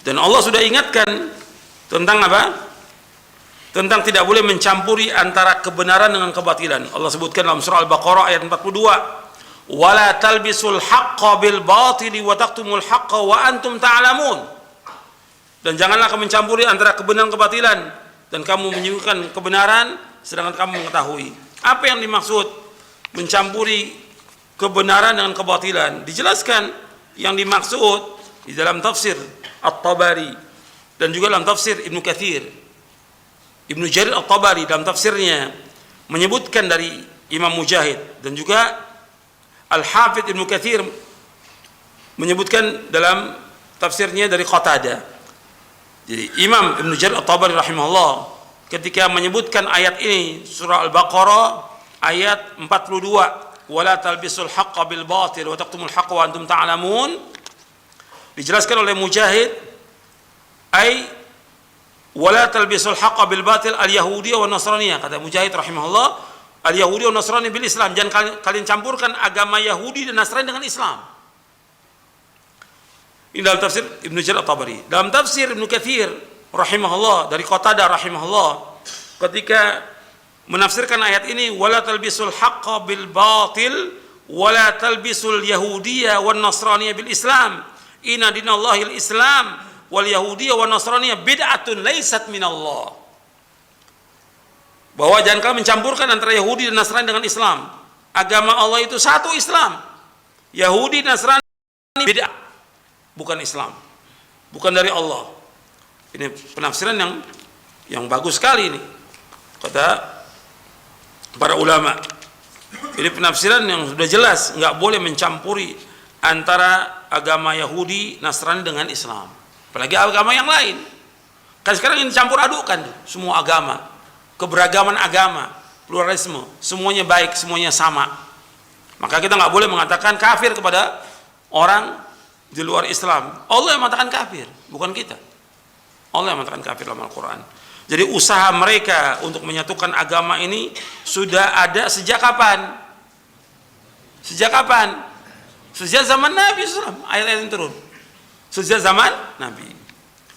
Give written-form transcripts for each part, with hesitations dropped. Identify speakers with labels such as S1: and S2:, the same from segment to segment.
S1: Dan Allah sudah ingatkan tentang apa? Tentang tidak boleh mencampuri antara kebenaran dengan kebatilan. Allah sebutkan dalam surah Al-Baqarah ayat 42, "Wala talbisul haqqa bil batili wa taqtumul haqqa wa antum ta'lamun." Dan janganlah kamu mencampuri antara kebenaran dan kebatilan, dan kamu menyebutkan kebenaran sedangkan kamu mengetahui. Apa yang dimaksud mencampuri kebenaran dengan kebatilan? Dijelaskan yang dimaksud di dalam tafsir At-Tabari dan juga dalam tafsir Ibnu Katsir. Ibnu Jarir At-Tabari dalam tafsirnya menyebutkan dari Imam Mujahid, dan juga Al-Hafidz Ibnu Katsir menyebutkan dalam tafsirnya dari Qatadah. Jadi Imam Ibnu Jarir At-Tabari rahimahullah ketika menyebutkan ayat ini, surah Al-Baqarah ayat 42, "Wala talbisul haqqa bil batil wa taqtumul haqqa wa antum ta'lamun," dijelaskan oleh Mujahid, ai wala talbisul haqqa bil batil al-yahudiyah wa nasraniyah. Kata Mujahid rahimahullah, al-yahudi wa nasrani bil Islam, jangan kalian campurkan agama Yahudi dan Nasrani dengan Islam. Ini dalam tafsir Ibnu Jarir At-Tabari. Dalam tafsir Ibnu Katsir rahimahullah dari Qatadah rahimahullah ketika menafsirkan ayat ini, wala talbisul haqqa bil batil wala talbisul yahudiyah wan nasraniyah bil Islam, inna dinallahil Islam wal yahudiyah wan nasraniyah bid'atun laysat minallah. Bahwa jangan kalian mencampurkan antara Yahudi dan Nasrani dengan Islam. Agama Allah itu satu, Islam. Yahudi dan Nasrani bid'ah, bukan Islam, bukan dari Allah. Ini penafsiran yang bagus sekali ini, kata para ulama. Ini penafsiran yang sudah jelas, nggak boleh mencampuri antara agama Yahudi, Nasrani dengan Islam, apalagi agama yang lain. Kan sekarang ini campur adukan semua agama, keberagaman agama, pluralisme, semuanya baik, semuanya sama. Maka kita nggak boleh mengatakan kafir kepada orang di luar Islam. Allah yang mengatakan kafir, bukan kita. Allah yang mengatakan kafir dalam Al-Quran. Jadi usaha mereka untuk menyatukan agama ini sudah ada sejak kapan? Sejak kapan? Sejak zaman Nabi SAW, ayat-ayat yang turun. Sejak zaman Nabi.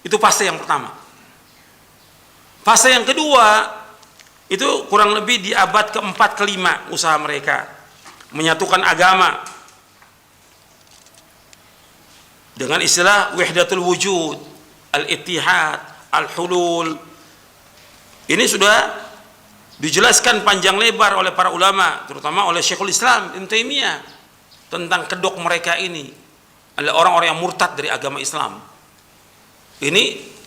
S1: Itu fase yang pertama. Fase yang kedua, itu kurang lebih di abad ke-4 ke-5 usaha mereka menyatukan agama dengan istilah wahdatul wujud, al-ittihad, al-hulul. Ini sudah dijelaskan panjang lebar oleh para ulama, terutama oleh Syekhul Islam Ibnu Taimiyah, tentang kedok mereka ini adalah orang-orang yang murtad dari agama Islam. Ini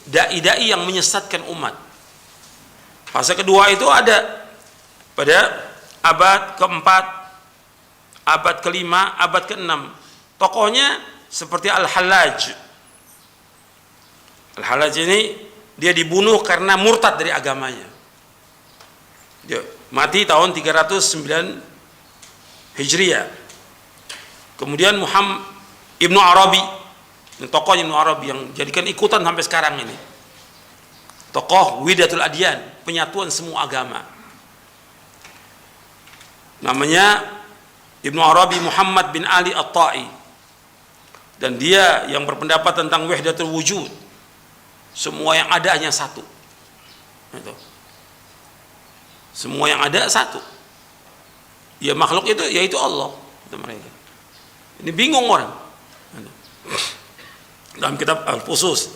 S1: dai-dai yang menyesatkan umat. Fase kedua itu ada pada abad ke-4, abad ke-5, abad ke-6. Tokohnya seperti Al-Hallaj. Al-Hallaj ini dia dibunuh karena murtad dari agamanya. Dia mati tahun 309 Hijriah. Kemudian Muhammad Ibnu Arabi, tokoh Ibnu Arabi yang jadikan ikutan sampai sekarang ini. Tokoh Widatul Adyan, penyatuan semua agama. Namanya Ibnu Arabi Muhammad bin Ali At-Ta'i. Dan dia yang berpendapat tentang wahdatul wujud. Semua yang ada hanya satu. Itu. Semua yang ada satu. Ya makhluk itu yaitu Allah. Itu mereka. Ini bingung orang. Dalam kitab Al-Fusus,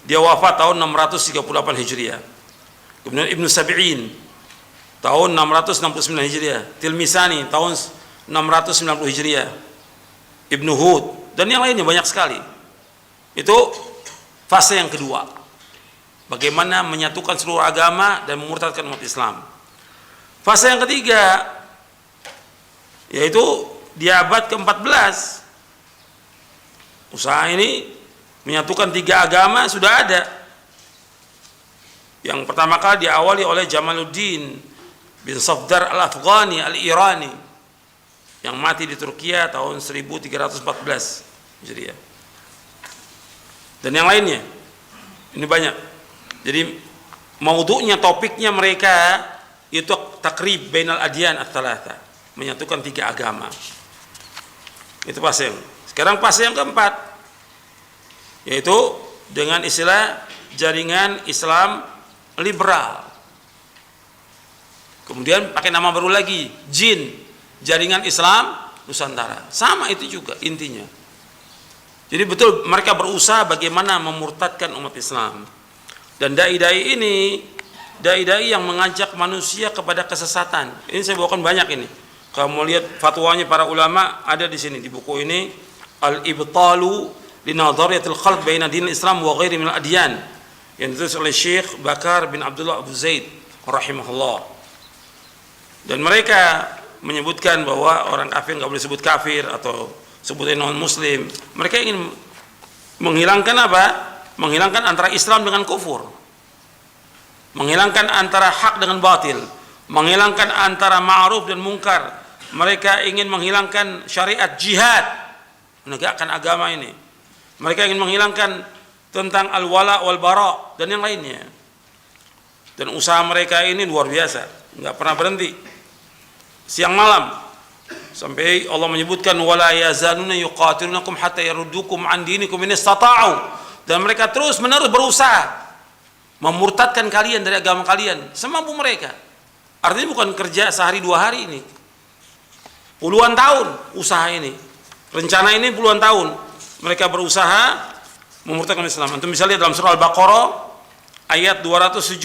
S1: dia wafat tahun 638 Hijriah. Kemudian Ibnu Sabi'in tahun 669 Hijriah. Tilmisani tahun 690 Hijriah. Ibnu Hud dan yang lainnya banyak sekali. Itu fase yang kedua. Bagaimana menyatukan seluruh agama dan memurtadkan umat Islam. Fase yang ketiga yaitu di abad ke-14. Usaha ini menyatukan 3 agama sudah ada. Yang pertama kali diawali oleh Jamaluddin bin Safdar al-Afghani al-Irani yang mati di Turkiya tahun 1314 Hijriah. Dan yang lainnya. Ini banyak. Jadi maudhu'nya, topiknya mereka itu takrib bainal adyan ats-tsalatsa, menyatukan 3 agama. Itu fase. Sekarang fase yang keempat, yaitu dengan istilah jaringan Islam liberal. Kemudian pakai nama baru lagi, JIN, Jaringan Islam Nusantara. Sama itu juga intinya. Jadi betul mereka berusaha bagaimana memurtadkan umat Islam. Dan dai-dai ini, dai-dai yang mengajak manusia kepada kesesatan. Ini saya bawakan banyak ini. Kalau mau lihat fatwanya para ulama ada di sini di buku ini, Al-Ibtalu li Nadhariyatil Khalq baina Dinil Islam wa ghairi minal adyan, yang ditulis oleh Syekh Bakar bin Abdullah Abu Zaid rahimahullah. Dan mereka menyebutkan bahwa orang kafir nggak boleh sebut kafir atau sebutnya non muslim. Mereka ingin menghilangkan apa? Menghilangkan antara Islam dengan kufur, menghilangkan antara hak dengan batil, menghilangkan antara ma'ruf dan mungkar. Mereka ingin menghilangkan syariat jihad, menegakkan agama ini. Mereka ingin menghilangkan tentang al-wala wal bara dan yang lainnya. Dan usaha mereka ini luar biasa, nggak pernah berhenti, siang malam, sampai Allah menyebutkan wala yazaluna yuqatilunakum hatta yaruddukum an dinikum in istata'u. Dan mereka terus menerus berusaha memurtadkan kalian dari agama kalian semampu mereka. Artinya bukan kerja sehari dua hari ini, puluhan tahun usaha ini, rencana ini puluhan tahun mereka berusaha memurtadkan Islam. Antum bisa lihat dalam surah Al-Baqarah ayat 217,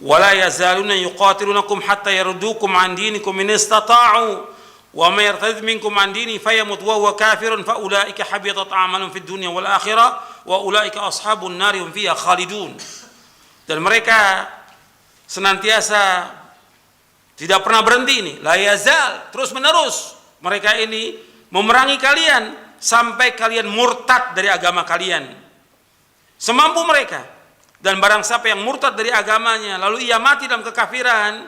S1: wala yazaluna yuqatilunakum hatta yaruddukum an dinikum in istata'u wa may yartad minkum an dini fayamut wa huwa kafirun fa ulaika habitat a'malun fid dunya wal akhirah wa ulaika ashabun nar hum fiha khalidun. Dan mereka senantiasa tidak pernah berhenti ini, la yazal, terus menerus mereka ini memerangi kalian sampai kalian murtad dari agama kalian semampu mereka. Dan barang siapa yang murtad dari agamanya lalu ia mati dalam kekafiran,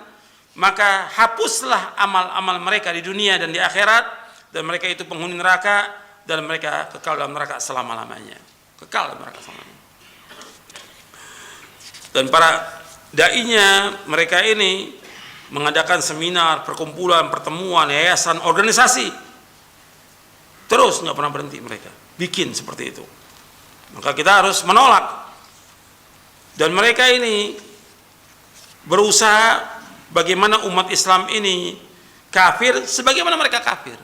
S1: maka hapuslah amal-amal mereka di dunia dan di akhirat, dan mereka itu penghuni neraka, dan mereka kekal dalam neraka selama-lamanya. Kekal dalam neraka selama-lamanya. Dan para dai-nya mereka ini mengadakan seminar, perkumpulan, pertemuan, yayasan, organisasi. Terus nggak pernah berhenti mereka bikin seperti itu. Maka kita harus menolak. Dan mereka ini berusaha bagaimana umat Islam ini kafir sebagaimana mereka kafir.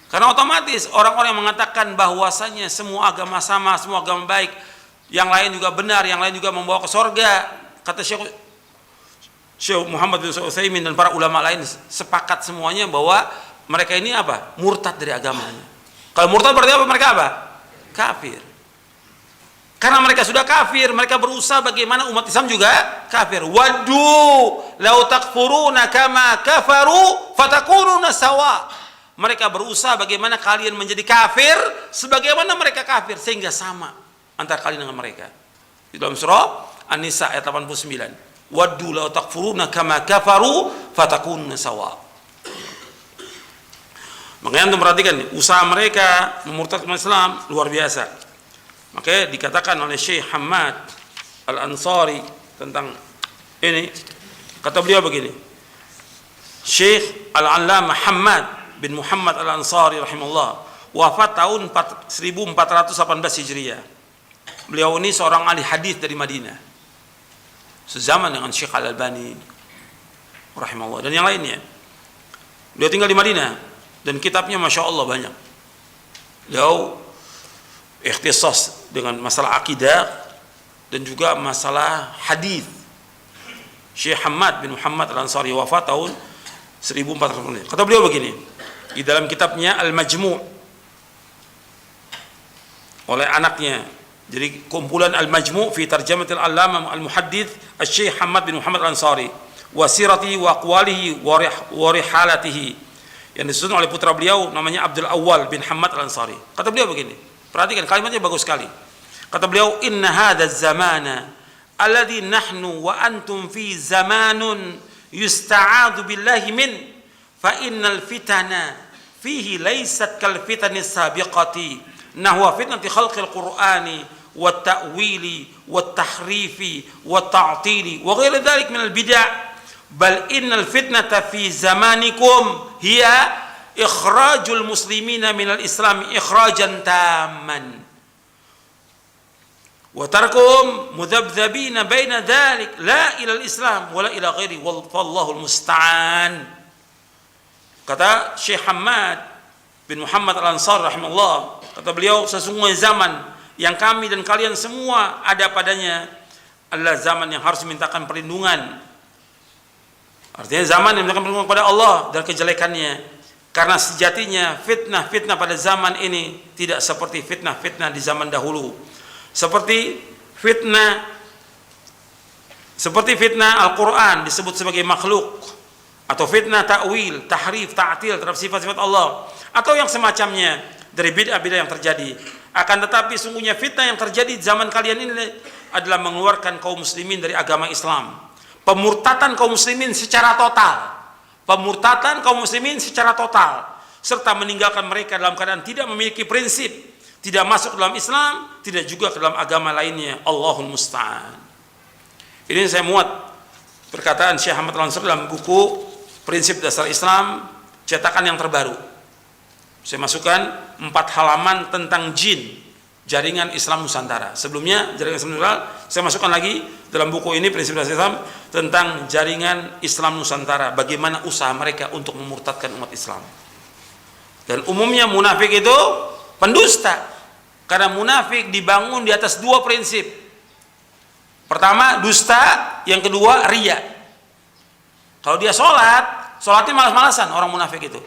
S1: Karena otomatis orang-orang yang mengatakan bahwasanya semua agama sama, semua agama baik, yang lain juga benar, yang lain juga membawa ke surga, kata Syekh Muhammad bin Utsaimin dan para ulama lain sepakat semuanya bahwa mereka ini apa? Murtad dari agamanya. Kalau murtad berarti apa? Mereka apa? Kafir. Karena mereka sudah kafir, mereka berusaha bagaimana umat Islam juga kafir. Waddu law takfuruna kama kafaru fatakununa sawa. Mereka berusaha bagaimana kalian menjadi kafir sebagaimana mereka kafir sehingga sama antara kalian dengan mereka. Di dalam surah An-Nisa ayat 89. Waddu law takfuruna kama kafaru fatakununa sawa. Makanya antum perhatikan nih, usaha mereka memurtadkan Islam luar biasa. Makanya dikatakan oleh Syekh Hamad Al-Ansari tentang ini, kata beliau begini, Syekh Al-Allamah Hamad bin Muhammad Al-Ansari rahimahullah wafat tahun 1418 Hijriah. Beliau ini seorang ahli hadis dari Madinah, sezaman dengan Syekh Al-Albani rahimahullah dan yang lainnya. Beliau tinggal di Madinah dan kitabnya Masya Allah banyak. Beliau ikhtisas dengan masalah akidah dan juga masalah hadis. Syekh Hamad bin Muhammad Al-Ansari wafat tahun 1400. Kata beliau begini di dalam kitabnya Al-Majmu' oleh anaknya, jadi kumpulan Al-Majmu' fi tarjamatil Allamah Al-Muhaddits Syekh Hamad bin Muhammad Al-Ansari wa sirati wa aqwalihi wa rihalatihi, yang disusun oleh putra beliau namanya Abdul Awwal bin Hamad Al-Ansari. Kata beliau begini, perhatikan kalimatnya bagus sekali. Kata beliau, inna hadha zamana alladhi nahnu wa antum fi zamanun yusta'adu billahi min fa innal fitana fihi laysat kal fitani sabiqati nahwa fitnati khalqil qur'ani wa ta'wili wa tahrifi wa ta'tili wa ghairi dhalik min al bid'ah bal innal fitnata fi zamanikum hiya ikhrajul muslimina minal islam ikhrajan tamman wa tarkum mudzabdzabina baina dzalik la ila al-islam wala ila ghairi wallahu al-musta'an. Kata Syekh Hamad bin Muhammad Al-Ansar rahimahullah, kata beliau, sesungguhnya zaman yang kami dan kalian semua ada padanya adalah zaman yang harus dimintakan perlindungan. Artinya zaman yang dimintakan perlindungan kepada Allah dan kejelekannya. Karena sejatinya fitnah-fitnah pada zaman ini tidak seperti fitnah-fitnah di zaman dahulu. Seperti fitnah Al-Quran disebut sebagai makhluk, atau fitnah ta'wil, tahrif, ta'til terhadap sifat-sifat Allah, atau yang semacamnya dari bid'ah-bid'ah yang terjadi. Akan tetapi sungguhnya fitnah yang terjadi di zaman kalian ini adalah mengeluarkan kaum muslimin dari agama Islam, pemurtatan kaum muslimin secara total. Pemurtatan kaum muslimin secara total, serta meninggalkan mereka dalam keadaan tidak memiliki prinsip, tidak masuk dalam Islam, tidak juga ke dalam agama lainnya. Allahul musta'an. Ini saya muat perkataan Syekh Ahmad Al-Ansar dalam buku Prinsip Dasar Islam cetakan yang terbaru. Saya masukkan 4 halaman tentang jin, jaringan Islam Nusantara. Sebelumnya jaringan Islam Nusantara saya masukkan lagi dalam buku ini Prinsip Dasar Islam tentang jaringan Islam Nusantara, bagaimana usaha mereka untuk memurtadkan umat Islam. Dan umumnya munafik itu pendusta, karena munafik dibangun di atas 2 prinsip. Pertama dusta, yang kedua riya. Kalau dia sholatnya malas-malasan orang munafik itu.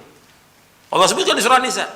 S1: Allah sebutkan di surah Nisa,